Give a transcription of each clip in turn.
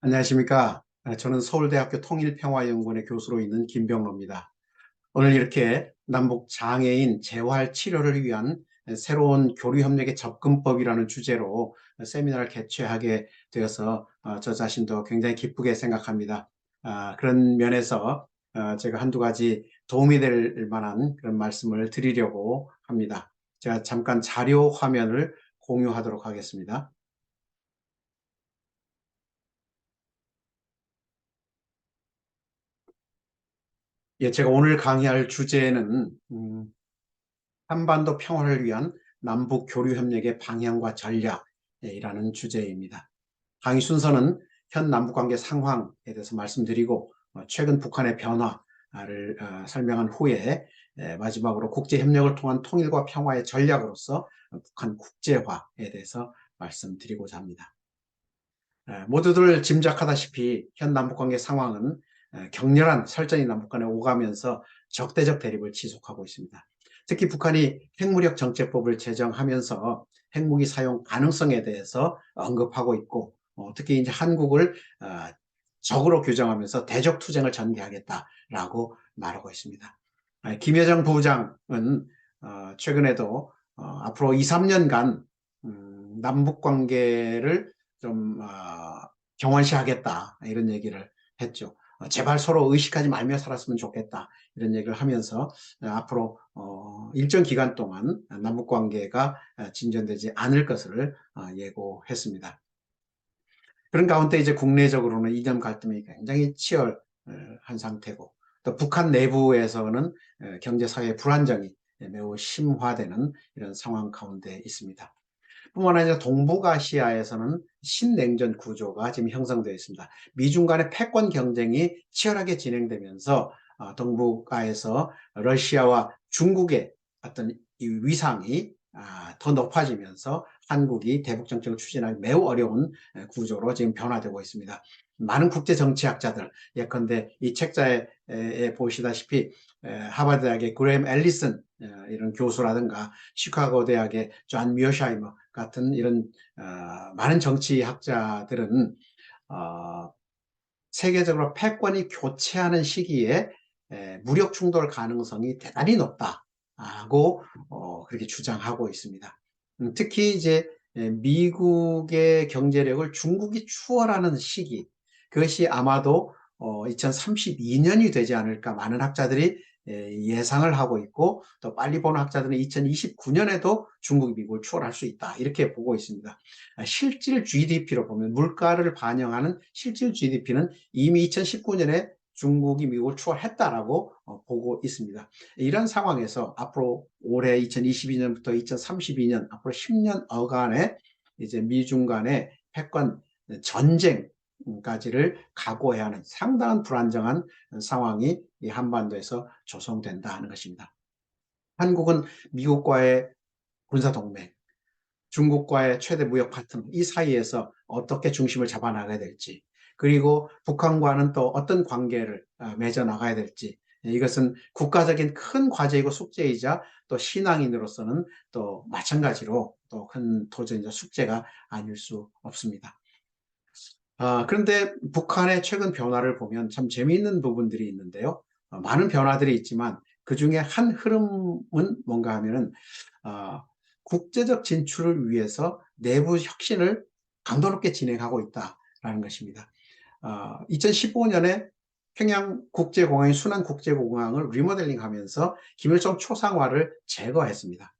안녕하십니까. 저는 서울대학교 통일평화연구원의 교수로 있는 김병로입니다. 오늘 이렇게 남북 장애인 재활 치료를 위한 새로운 교류협력의 접근법이라는 주제로 세미나를 개최하게 되어서 저 자신도 굉장히 기쁘게 생각합니다. 그런 면에서 제가 한두 가지 도움이 될 만한 그런 말씀을 드리려고 합니다. 제가 잠깐 자료 화면을 공유하도록 하겠습니다. 예, 제가 오늘 강의할 주제는 한반도 평화를 위한 남북 교류 협력의 방향과 전략이라는 주제입니다. 강의 순서는 현 남북 관계 상황에 대해서 말씀드리고 최근 북한의 변화를 설명한 후에 마지막으로 국제 협력을 통한 통일과 평화의 전략으로서 북한 국제화에 대해서 말씀드리고자 합니다. 모두들 짐작하다시피 현 남북관계 상황은 격렬한 설전이 남북 간에 오가면서 적대적 대립을 지속하고 있습니다. 특히 북한이 핵무력 정책법을 제정하면서 핵무기 사용 가능성에 대해서 언급하고 있고, 특히 이제 한국을 적으로 규정하면서 대적 투쟁을 전개하겠다라고 말하고 있습니다. 김여정 부부장은 최근에도 앞으로 2, 3년간 남북 관계를 좀 경원시하겠다 이런 얘기를 했죠. 제발 서로 의식하지 말며 살았으면 좋겠다 이런 얘기를 하면서 앞으로 일정 기간 동안 남북 관계가 진전되지 않을 것을 예고했습니다. 그런 가운데 이제 국내적으로는 이념 갈등이 굉장히 치열한 상태고, 또 북한 내부에서는 경제 사회 불안정이 매우 심화되는 이런 상황 가운데 있습니다. 뿐만 아니라 동북아시아에서는 신냉전 구조가 지금 형성되어 있습니다. 미중 간의 패권 경쟁이 치열하게 진행되면서 동북아에서 러시아와 중국의 어떤 위상이 더 높아지면서 한국이 대북 정책을 추진하기 매우 어려운 구조로 지금 변화되고 있습니다. 많은 국제 정치학자들, 예컨대 이 책자에 보시다시피 하버드 대학의 그레임 앨리슨 이런 교수라든가 시카고 대학의 존 뮤어샤이머 같은 이런 많은 정치학자들은 세계적으로 패권이 교체하는 시기에 무력 충돌 가능성이 대단히 높다고 그렇게 주장하고 있습니다. 특히 이제 미국의 경제력을 중국이 추월하는 시기, 그것이 아마도 2032년이 되지 않을까 많은 학자들이 예상을 하고 있고, 또 빨리 보는 학자들은 2029년에도 중국이 미국을 추월할 수 있다 이렇게 보고 있습니다. 실질 GDP로 보면, 물가를 반영하는 실질 GDP는 이미 2019년에 중국이 미국을 추월했다라고 보고 있습니다. 이런 상황에서 앞으로 올해 2022년부터 2032년 앞으로 10년 어간의 이제 미중 간의 패권 전쟁까지를 각오해야 하는 상당한 불안정한 상황이 이 한반도에서 조성된다 하는 것입니다. 한국은 미국과의 군사동맹, 중국과의 최대 무역 파트너, 이 사이에서 어떻게 중심을 잡아나가야 될지, 그리고 북한과는 또 어떤 관계를 맺어 나가야 될지, 이것은 국가적인 큰 과제이고 숙제이자 또 신앙인으로서는 또 마찬가지로 또 큰 도전이자 숙제가 아닐 수 없습니다. 그런데 북한의 최근 변화를 보면 참 재미있는 부분들이 있는데요. 많은 변화들이 있지만 그 중에 한 흐름은 뭔가 하면은 국제적 진출을 위해서 내부 혁신을 강도 높게 진행하고 있다라는 것입니다. 2015년에 평양 국제공항인 순안 국제공항을 리모델링하면서 김일성 초상화를 제거했습니다.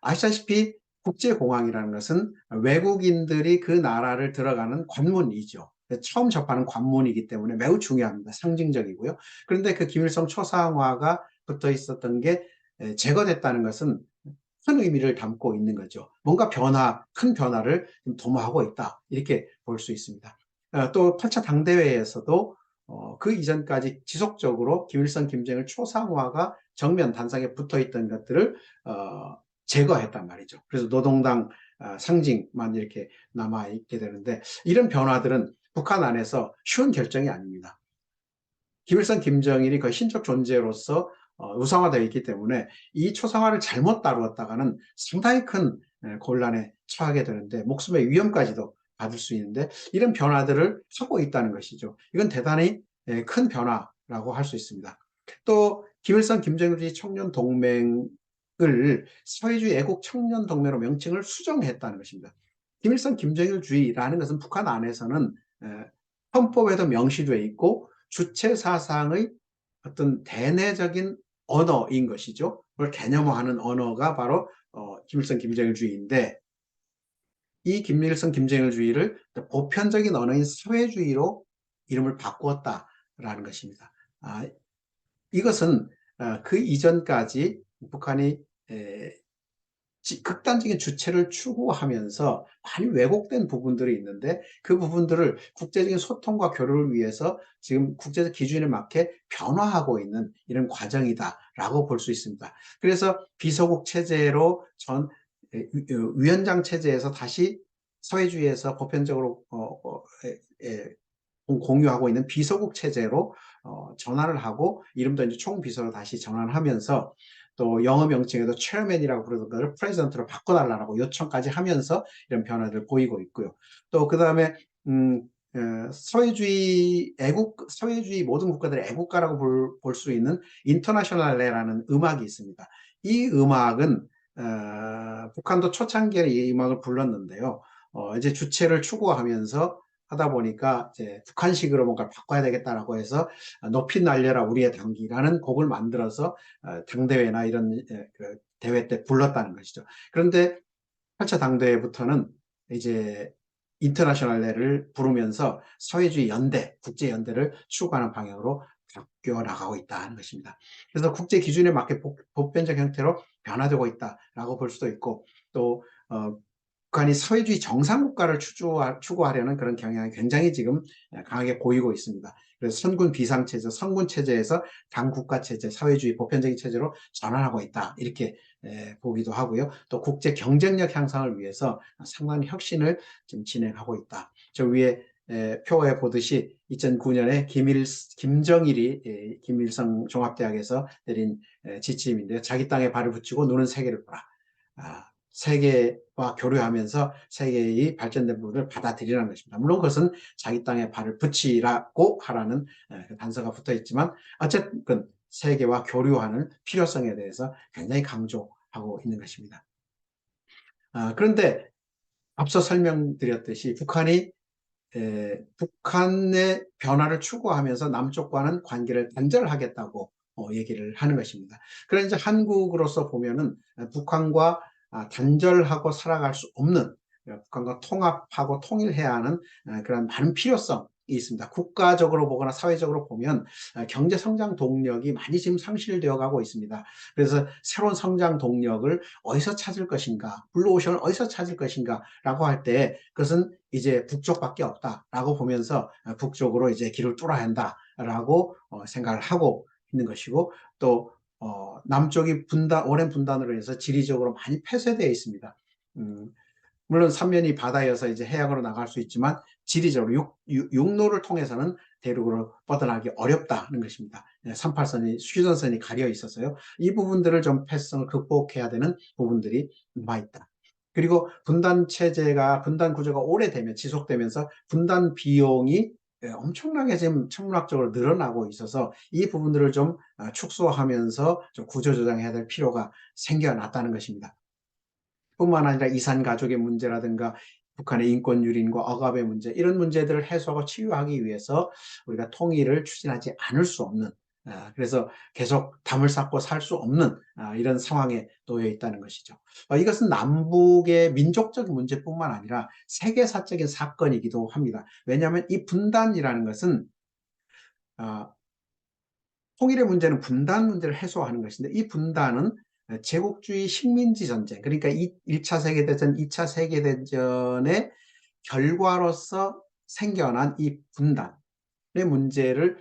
아시다시피 국제공항이라는 것은 외국인들이 그 나라를 들어가는 관문이죠. 처음 접하는 관문이기 때문에 매우 중요합니다. 상징적이고요. 그런데 그 김일성 초상화가 붙어 있었던 게 제거됐다는 것은 큰 의미를 담고 있는 거죠. 뭔가 큰 변화를 도모하고 있다. 이렇게 볼 수 있습니다. 또 8차 당대회에서도 그 이전까지 지속적으로 김일성, 김정일 초상화가 정면 단상에 붙어 있던 것들을 제거했단 말이죠. 그래서 노동당 상징만 이렇게 남아있게 되는데, 이런 변화들은 북한 안에서 쉬운 결정이 아닙니다. 김일성, 김정일이 그 신적 존재로서 우상화되어 있기 때문에 이 초상화를 잘못 다루었다가는 상당히 큰 곤란에 처하게 되는데 목숨의 위험까지도 받을 수 있는데 이런 변화들을 하고 있다는 것이죠. 이건 대단히 큰 변화라고 할 수 있습니다. 또 김일성 김정일주의 청년동맹을 사회주의 애국 청년동맹으로 명칭을 수정했다는 것입니다. 김일성 김정일주의라는 것은 북한 안에서는 헌법에도 명시되어 있고 주체 사상의 어떤 대내적인 언어인 것이죠. 그걸 개념화하는 언어가 바로 김일성 김정일주의인데 이 김일성 김정일주의를 보편적인 언어인 사회주의로 이름을 바꾸었다라는 것입니다. 이것은 그 이전까지 북한이 극단적인 주체를 추구하면서 많이 왜곡된 부분들이 있는데 그 부분들을 국제적인 소통과 교류를 위해서 지금 국제적 기준에 맞게 변화하고 있는 이런 과정이다라고 볼 수 있습니다. 그래서 비서국 체제로 위원장 체제에서 다시 사회주의에서 보편적으로 공유하고 있는 비서국 체제로 전환을 하고 이름도 이제 총비서로 다시 전환하면서 또 영어 명칭에도 체어맨이라고 부르던 것을 프레지던트로 바꿔달라고 요청까지 하면서 이런 변화를 보이고 있고요. 또 그 다음에 사회주의 모든 국가들의 애국가라고 볼 수 있는 인터내셔널레라는 음악이 있습니다. 이 음악은 북한도 초창기에 이 음악을 불렀는데요. 이제 주체를 추구하면서 하다 보니까 이제 북한식으로 뭔가 바꿔야 되겠다라고 해서 높이 날려라 우리의 당기라는 곡을 만들어서 당대회나 이런 그 대회 때 불렀다는 것이죠. 그런데 8차 당대회부터는 이제 인터내셔널레를 부르면서 사회주의 연대, 국제연대를 추구하는 방향으로 바뀌어 나가고 있다는 것입니다. 그래서 국제 기준에 맞게 보편적 형태로 변화되고 있다라고 볼 수도 있고 또 북한이 사회주의 정상국가를 추구하려는 그런 경향이 굉장히 지금 강하게 보이고 있습니다. 그래서 선군 비상체제, 선군체제에서 당국가체제, 사회주의 보편적인 체제로 전환하고 있다. 이렇게 보기도 하고요. 또 국제 경쟁력 향상을 위해서 상당한 혁신을 지금 진행하고 있다. 저 위에 표에 보듯이 2009년에 김정일이 김일성 종합대학에서 내린 지침인데요. 자기 땅에 발을 붙이고 노는 세계를 보라. 세계와 교류하면서 세계의 발전된 부분을 받아들이라는 것입니다. 물론 그것은 자기 땅에 발을 붙이라고 하라는 단서가 붙어 있지만 어쨌든 세계와 교류하는 필요성에 대해서 굉장히 강조하고 있는 것입니다. 그런데 앞서 설명드렸듯이 북한의 변화를 추구하면서 남쪽과는 관계를 단절하겠다고 얘기를 하는 것입니다. 그래서 이제 한국으로서 보면은 북한과 단절하고 살아갈 수 없는 북한과 통합하고 통일해야 하는 그런 많은 필요성이 있습니다. 국가적으로 보거나 사회적으로 보면 경제 성장 동력이 많이 지금 상실되어 가고 있습니다. 그래서 새로운 성장 동력을 어디서 찾을 것인가, 블루오션을 어디서 찾을 것인가 라고 할 때 그것은 이제 북쪽밖에 없다라고 보면서 북쪽으로 이제 길을 뚫어야 한다라고 생각을 하고 있는 것이고 또 남쪽이 오랜 분단으로 해서 지리적으로 많이 폐쇄되어 있습니다. 물론 삼면이 바다여서 이제 해양으로 나갈 수 있지만 지리적으로 육로를 통해서는 대륙으로 뻗어나가기 어렵다는 것입니다. 38선이 휴전선이 가려 있어서요. 이 부분들을 좀 폐쇄성을 극복해야 되는 부분들이 남아 있다. 그리고 분단 구조가 오래되면 지속되면서 분단 비용이 엄청나게 지금 천문학적으로 늘어나고 있어서 이 부분들을 좀 축소하면서 좀 구조조정해야 될 필요가 생겨났다는 것입니다. 뿐만 아니라 이산 가족의 문제라든가 북한의 인권 유린과 억압의 문제 이런 문제들을 해소하고 치유하기 위해서 우리가 통일을 추진하지 않을 수 없는 그래서 계속 담을 쌓고 살 수 없는 이런 상황에 놓여 있다는 것이죠. 이것은 남북의 민족적 문제뿐만 아니라 세계사적인 사건이기도 합니다. 왜냐하면 이 분단이라는 것은 통일의 문제는 분단 문제를 해소하는 것인데 이 분단은 제국주의 식민지 전쟁 그러니까 1차 세계대전, 2차 세계대전의 결과로서 생겨난 이 분단의 문제를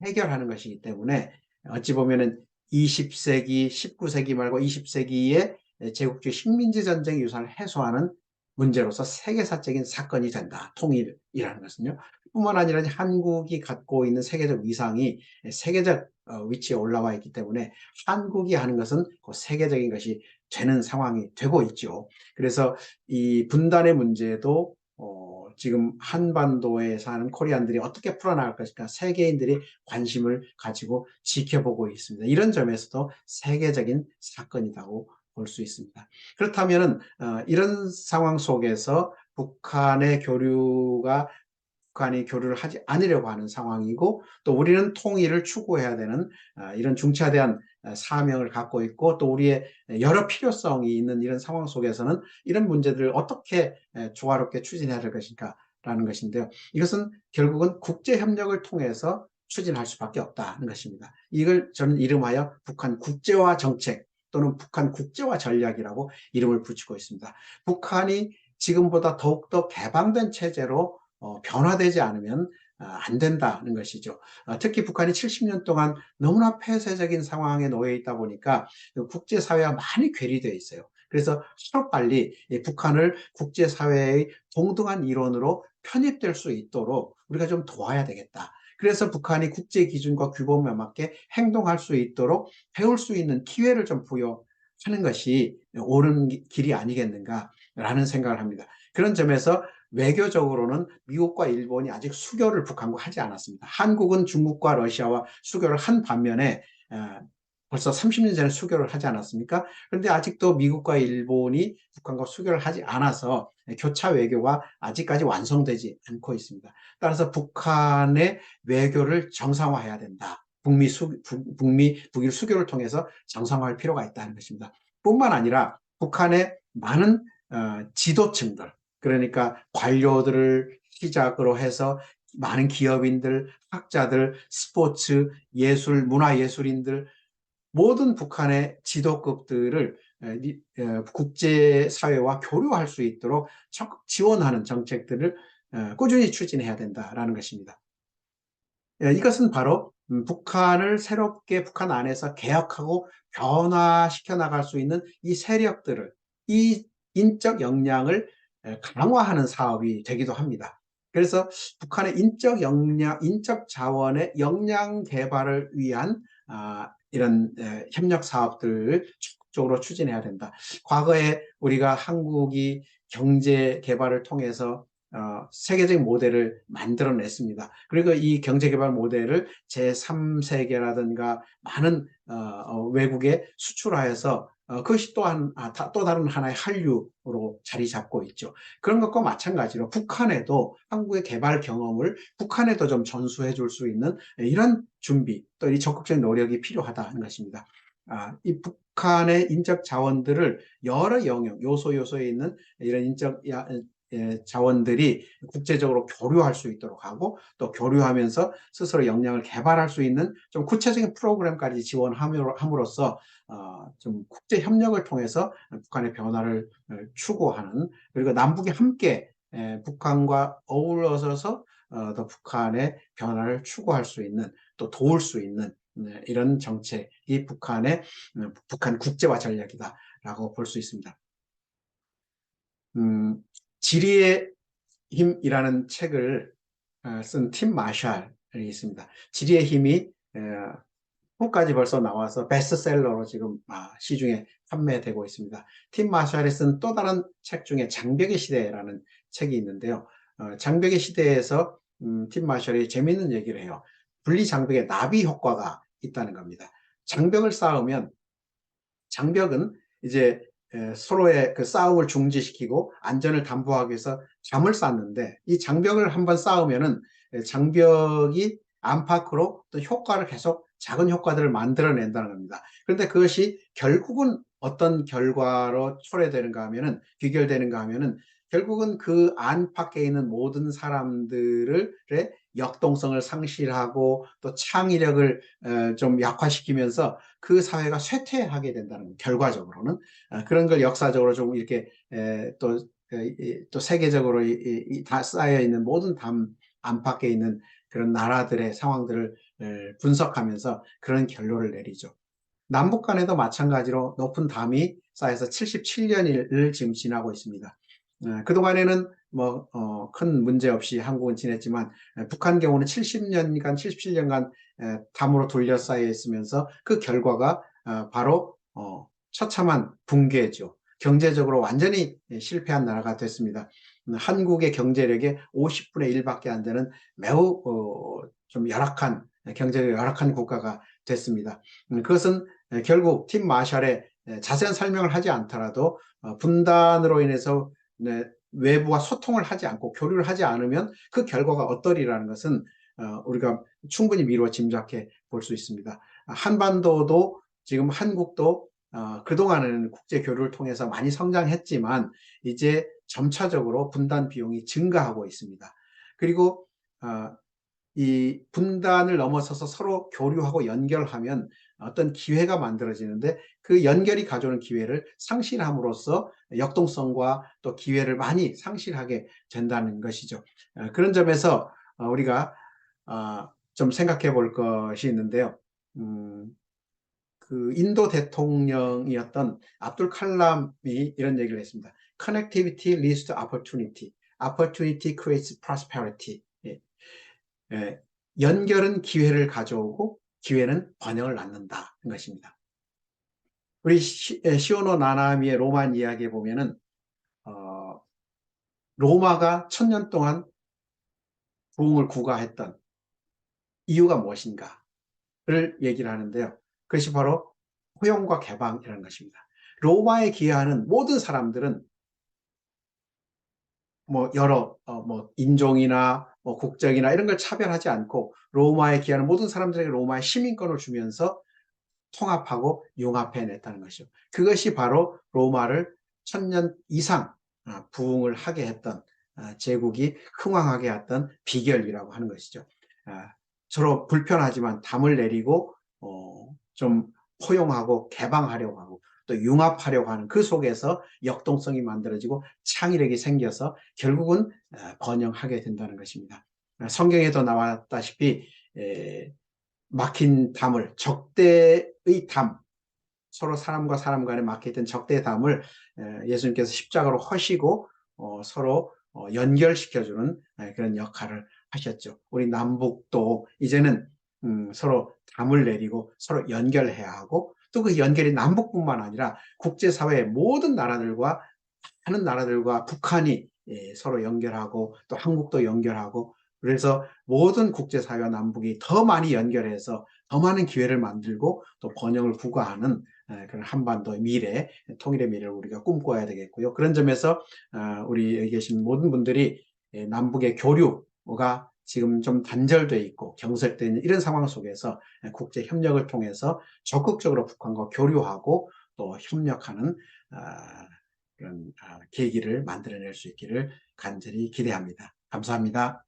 해결하는 것이기 때문에 어찌 보면은 20세기, 19세기 말고 20세기의 제국주의 식민지 전쟁 유산을 해소하는 문제로서 세계사적인 사건이 된다. 통일이라는 것은요. 뿐만 아니라 한국이 갖고 있는 세계적 위상이 세계적 위치에 올라와 있기 때문에 한국이 하는 것은 그 세계적인 것이 되는 상황이 되고 있죠. 그래서 이 분단의 문제도 지금 한반도에 사는 코리안들이 어떻게 풀어나갈 것인가 세계인들이 관심을 가지고 지켜보고 있습니다. 이런 점에서도 세계적인 사건이라고 볼 수 있습니다. 그렇다면 이런 상황 속에서 북한이 교류를 하지 않으려고 하는 상황이고 또 우리는 통일을 추구해야 되는 이런 중차대한 사명을 갖고 있고 또 우리의 여러 필요성이 있는 이런 상황 속에서는 이런 문제들을 어떻게 조화롭게 추진해야 될 것인가 라는 것인데요. 이것은 결국은 국제협력을 통해서 추진할 수밖에 없다는 것입니다. 이걸 저는 이름하여 북한 국제화 정책 또는 북한 국제화 전략이라고 이름을 붙이고 있습니다. 북한이 지금보다 더욱더 개방된 체제로 변화되지 않으면 안 된다는 것이죠. 특히 북한이 70년 동안 너무나 폐쇄적인 상황에 놓여 있다 보니까 국제사회와 많이 괴리되어 있어요. 그래서 하루빨리 북한을 국제사회의 동등한 일원으로 편입될 수 있도록 우리가 좀 도와야 되겠다. 그래서 북한이 국제 기준과 규범에 맞게 행동할 수 있도록 배울 수 있는 기회를 좀 부여하는 것이 옳은 길이 아니겠는가라는 생각을 합니다. 그런 점에서 외교적으로는 미국과 일본이 아직 수교를 북한과 하지 않았습니다. 한국은 중국과 러시아와 수교를 한 반면에 벌써 30년 전에 수교를 하지 않았습니까? 그런데 아직도 미국과 일본이 북한과 수교를 하지 않아서 교차 외교가 아직까지 완성되지 않고 있습니다. 따라서 북한의 외교를 정상화해야 된다. 북일 수교를 통해서 정상화할 필요가 있다는 것입니다. 뿐만 아니라 북한의 많은 지도층들, 그러니까 관료들을 시작으로 해서 많은 기업인들, 학자들, 스포츠, 예술, 문화예술인들 모든 북한의 지도급들을 국제사회와 교류할 수 있도록 적극 지원하는 정책들을 꾸준히 추진해야 된다라는 것입니다. 이것은 바로 북한을 새롭게 북한 안에서 개혁하고 변화시켜 나갈 수 있는 이 세력들을, 이 인적 역량을 강화하는 사업이 되기도 합니다. 그래서 북한의 인적 역량, 인적 자원의 역량 개발을 위한 이런 협력 사업들을 적극적으로 추진해야 된다. 과거에 우리가 한국이 경제 개발을 통해서 세계적인 모델을 만들어냈습니다. 그리고 이 경제개발 모델을 제3세계라든가 많은 외국에 수출하여서 그것이 또 다른 하나의 한류로 자리 잡고 있죠. 그런 것과 마찬가지로 북한에도 한국의 개발 경험을 북한에도 좀 전수해 줄 수 있는 이런 준비 또 이 적극적인 노력이 필요하다는 것입니다. 이 북한의 인적 자원들을 여러 영역, 요소에 있는 이런 인적 자원들이 국제적으로 교류할 수 있도록 하고 또 교류하면서 스스로 역량을 개발할 수 있는 좀 구체적인 프로그램까지 지원함으로써 좀 국제 협력을 통해서 북한의 변화를 추구하는 그리고 남북이 함께 북한과 어우러져서 더 북한의 변화를 추구할 수 있는 또 도울 수 있는 이런 정책이 북한 국제화 전략이다라고 볼 수 있습니다. 지리의 힘이라는 책을 쓴 팀 마샬이 있습니다. 지리의 힘이 후까지 벌써 나와서 베스트셀러로 지금 시중에 판매되고 있습니다. 팀 마샬이 쓴 또 다른 책 중에 장벽의 시대라는 책이 있는데요. 장벽의 시대에서 팀 마샬이 재미있는 얘기를 해요. 분리장벽의 나비 효과가 있다는 겁니다. 장벽을 쌓으면 장벽은 이제 서로의 그 싸움을 중지시키고 안전을 담보하기 위해서 잠을 쌓는데 이 장벽을 한번 쌓으면은 장벽이 안팎으로 또 효과를 계속 작은 효과들을 만들어낸다는 겁니다. 그런데 그것이 결국은 어떤 결과로 초래되는가 하면은 귀결되는가 하면은 결국은 그 안팎에 있는 모든 사람들의 역동성을 상실하고 또 창의력을 좀 약화시키면서 그 사회가 쇠퇴하게 된다는 거예요. 결과적으로는 그런 걸 역사적으로 좀 이렇게 또 세계적으로 다 쌓여 있는 모든 담 안팎에 있는 그런 나라들의 상황들을 분석하면서 그런 결론을 내리죠. 남북 간에도 마찬가지로 높은 담이 쌓여서 77년을 지금 지나고 있습니다. 그동안에는 큰 문제 없이 한국은 지냈지만 북한 경우는 77년간 담으로 둘러싸여 있으면서 그 결과가 바로 처참한 붕괴죠. 경제적으로 완전히 실패한 나라가 됐습니다. 한국의 경제력의 50분의 1밖에 안 되는 매우 좀 열악한, 경제력이 열악한 국가가 됐습니다. 그것은 결국 팀 마샬의 자세한 설명을 하지 않더라도 분단으로 인해서 외부와 소통을 하지 않고 교류를 하지 않으면 그 결과가 어떠리라는 것은 우리가 충분히 미루어 짐작해 볼 수 있습니다. 한반도도 지금 한국도 그동안은 국제 교류를 통해서 많이 성장했지만 이제 점차적으로 분단 비용이 증가하고 있습니다. 그리고 이 분단을 넘어서서 서로 교류하고 연결하면 어떤 기회가 만들어지는데 그 연결이 가져오는 기회를 상실함으로써 역동성과 또 기회를 많이 상실하게 된다는 것이죠. 그런 점에서 우리가 좀 생각해 볼 것이 있는데요. 그 인도 대통령이었던 압둘 칼람이 이런 얘기를 했습니다. Connectivity leads to opportunity. Opportunity creates prosperity. 연결은 기회를 가져오고 기회는 번영을 낳는다는 것입니다. 우리 시오노 나나미의 로마 이야기에 보면은 로마가 1000년 동안 부흥을 구가했던 이유가 무엇인가를 얘기를 하는데요. 그것이 바로 포용과 개방이라는 것입니다. 로마에 기여하는 모든 사람들은 여러 인종이나 국적이나 이런 걸 차별하지 않고 로마에 기여하는 모든 사람들에게 로마의 시민권을 주면서 통합하고 융합해냈다는 것이죠. 그것이 바로 로마를 1000년 이상 부흥을 하게 했던, 제국이 흥왕하게 했던 비결이라고 하는 것이죠. 서로 불편하지만 담을 내리고 좀 포용하고 개방하려고 하고 또 융합하려고 하는 그 속에서 역동성이 만들어지고 창의력이 생겨서 결국은 번영하게 된다는 것입니다. 성경에도 나왔다시피 막힌 담을, 적대의 담, 서로 사람과 사람 간에 막혀있던 적대의 담을 예수님께서 십자가로 허시고 서로 연결시켜주는 그런 역할을 하셨죠. 우리 남북도 이제는 서로 담을 내리고 서로 연결해야 하고 또 그 연결이 남북뿐만 아니라 국제사회의 모든 나라들과 많은 나라들과 북한이 서로 연결하고 또 한국도 연결하고 그래서 모든 국제사회와 남북이 더 많이 연결해서 더 많은 기회를 만들고 또 번영을 구가하는 그런 한반도의 미래, 통일의 미래를 우리가 꿈꿔야 되겠고요. 그런 점에서 우리 여기 계신 모든 분들이 남북의 교류가 지금 좀 단절돼 있고 경색되어 있는 이런 상황 속에서 국제 협력을 통해서 적극적으로 북한과 교류하고 또 협력하는 그런 계기를 만들어낼 수 있기를 간절히 기대합니다. 감사합니다.